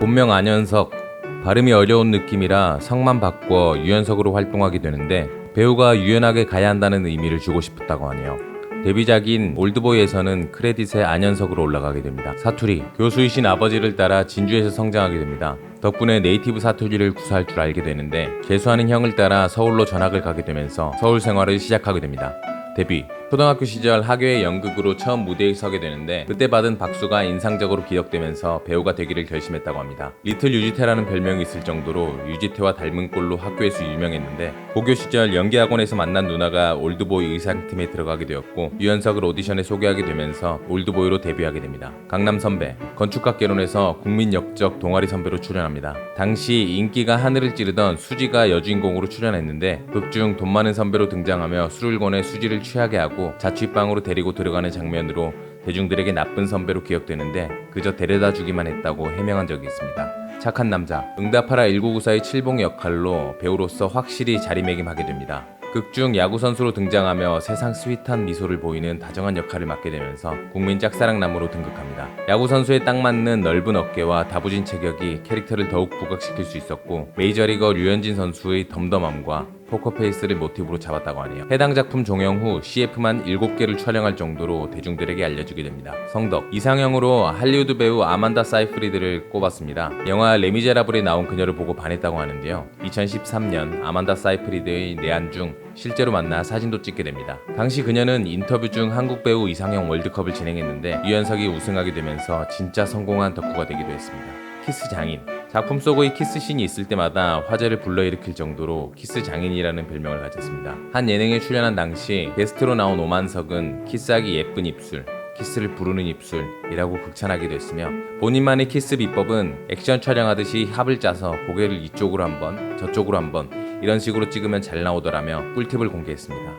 본명 안현석, 발음이 어려운 느낌이라 성만 바꿔 유연석으로 활동하게 되는데 배우가 유연하게 가야 한다는 의미를 주고 싶었다고 하네요. 데뷔작인 올드보이에서는 크레딧에 안현석으로 올라가게 됩니다. 사투리, 교수이신 아버지를 따라 진주에서 성장하게 됩니다. 덕분에 네이티브 사투리를 구사할 줄 알게 되는데 재수하는 형을 따라 서울로 전학을 가게 되면서 서울 생활을 시작하게 됩니다. 데뷔, 초등학교 시절 하교의 연극으로 처음 무대에 서게 되는데 그때 받은 박수가 인상적으로 기억되면서 배우가 되기를 결심했다고 합니다. 리틀 유지태라는 별명이 있을 정도로 유지태와 닮은 꼴로 학교에서 유명했는데 고교 시절 연기학원에서 만난 누나가 올드보이 의상팀에 들어가게 되었고 유연석을 오디션에 소개하게 되면서 올드보이로 데뷔하게 됩니다. 강남 선배, 건축학개론에서 국민 역적 동아리 선배로 출연합니다. 당시 인기가 하늘을 찌르던 수지가 여주인공으로 출연했는데 극중 돈 많은 선배로 등장하며 술을 권해 수지를 취하게 하고 자취방으로 데리고 들어가는 장면으로 대중들에게 나쁜 선배로 기억되는데 그저 데려다 주기만 했다고 해명한 적이 있습니다. 착한 남자, 응답하라 1994의 칠봉 역할로 배우로서 확실히 자리매김하게 됩니다. 극중 야구선수로 등장하며 세상 스윗한 미소를 보이는 다정한 역할을 맡게 되면서 국민 짝사랑남으로 등극합니다. 야구선수에 딱 맞는 넓은 어깨와 다부진 체격이 캐릭터를 더욱 부각시킬 수 있었고 메이저리거 류현진 선수의 덤덤함과 포커페이스를 모티브로 잡았다고 하네요. 해당 작품 종영 후 CF만 7개를 촬영할 정도로 대중들에게 알려지게 됩니다. 성덕, 이상형으로 할리우드 배우 아만다 사이프리드를 꼽았습니다. 영화 레미제라블에 나온 그녀를 보고 반했다고 하는데요. 2013년 아만다 사이프리드의 내한 중 실제로 만나 사진도 찍게 됩니다. 당시 그녀는 인터뷰 중 한국 배우 이상형 월드컵을 진행했는데 유연석이 우승하게 되면서 진짜 성공한 덕후가 되기도 했습니다. 키스 장인, 작품 속의 키스씬이 있을 때마다 화제를 불러일으킬 정도로 키스 장인이라는 별명을 가졌습니다. 한 예능에 출연한 당시 게스트로 나온 오만석은 키스하기 예쁜 입술, 키스를 부르는 입술이라고 극찬하기도 했으며 본인만의 키스 비법은 액션 촬영하듯이 합을 짜서 고개를 이쪽으로 한번 저쪽으로 한번 이런 식으로 찍으면 잘 나오더라며 꿀팁을 공개했습니다.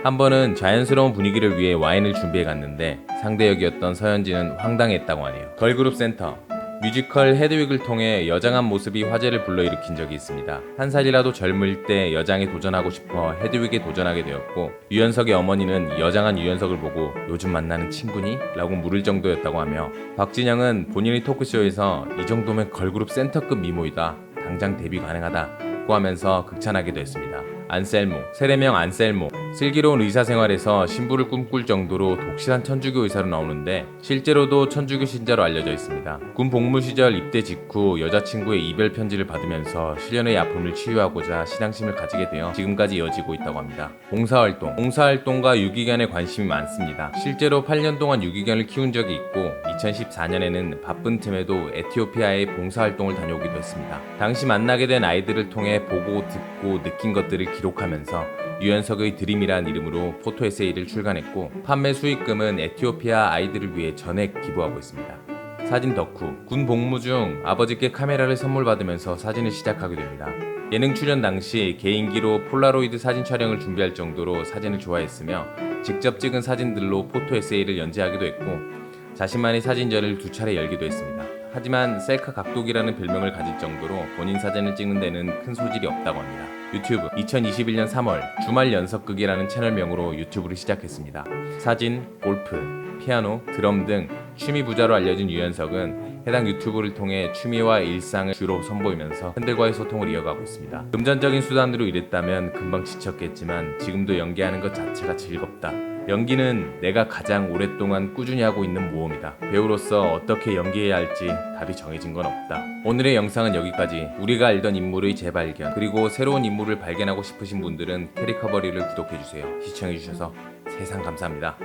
한 번은 자연스러운 분위기를 위해 와인을 준비해 갔는데 상대 역이었던 서현진은 황당했다고 하네요. 걸그룹 센터, 뮤지컬 헤드윅을 통해 여장한 모습이 화제를 불러일으킨 적이 있습니다. 한 살이라도 젊을 때 여장에 도전하고 싶어 헤드윅에 도전하게 되었고 유연석의 어머니는 여장한 유연석을 보고 요즘 만나는 친구니? 라고 물을 정도였다고 하며 박진영은 본인의 토크쇼에서 이 정도면 걸그룹 센터급 미모이다. 당장 데뷔 가능하다. 고 하면서 극찬하기도 했습니다. 안셀모, 세례명 안셀모, 슬기로운 의사생활에서 신부를 꿈꿀 정도로 독실한 천주교 의사로 나오는데 실제로도 천주교 신자로 알려져 있습니다. 군 복무 시절 입대 직후 여자친구의 이별 편지를 받으면서 실연의 아픔을 치유하고자 신앙심을 가지게 되어 지금까지 이어지고 있다고 합니다. 봉사활동과 유기견에 관심이 많습니다. 실제로 8년 동안 유기견을 키운 적이 있고 2014년에는 바쁜 틈에도 에티오피아에 봉사활동을 다녀오기도 했습니다. 당시 만나게 된 아이들을 통해 보고 듣고 느낀 것들을 기록하면서 유연석의 드림이란 이름으로 포토 에세이를 출간했고 판매 수익금은 에티오피아 아이들을 위해 전액 기부하고 있습니다. 사진 덕후, 군 복무 중 아버지께 카메라를 선물 받으면서 사진을 시작하게 됩니다. 예능 출연 당시 개인기로 폴라로이드 사진 촬영을 준비할 정도로 사진을 좋아했으며 직접 찍은 사진들로 포토 에세이를 연재하기도 했고 자신만의 사진전을 2차례 열기도 했습니다. 하지만 셀카 각독이라는 별명을 가질 정도로 본인 사진을 찍는 데는 큰 소질이 없다고 합니다. 유튜브 2021년 3월 주말 연석극이라는 채널명으로 유튜브를 시작했습니다. 사진, 골프, 피아노, 드럼 등 취미 부자로 알려진 유연석은 해당 유튜브를 통해 취미와 일상을 주로 선보이면서 팬들과의 소통을 이어가고 있습니다. 금전적인 수단으로 일했다면 금방 지쳤겠지만 지금도 연기하는 것 자체가 즐겁다. 연기는 내가 가장 오랫동안 꾸준히 하고 있는 모험이다. 배우로서 어떻게 연기해야 할지 답이 정해진 건 없다. 오늘의 영상은 여기까지. 우리가 알던 인물의 재발견 그리고 새로운 인물을 발견하고 싶으신 분들은 캐리커버리를 구독해주세요. 시청해주셔서 세상 감사합니다.